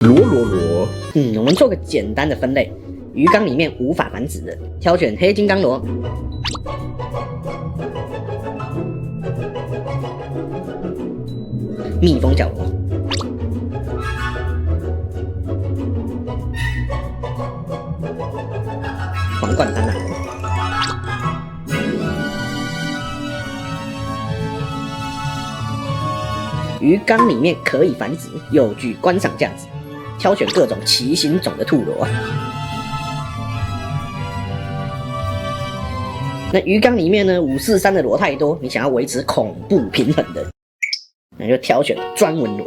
螺。我们做个简单的分类，鱼缸里面无法繁殖的，挑选黑金刚螺。蜜蜂角螺，皇冠斑斓螺，鱼缸里面可以繁殖，又具观赏价值，挑选各种奇形种的兔螺。那鱼缸里面呢，543的螺太多，你想要维持恐怖平衡的，那就挑选专文螺。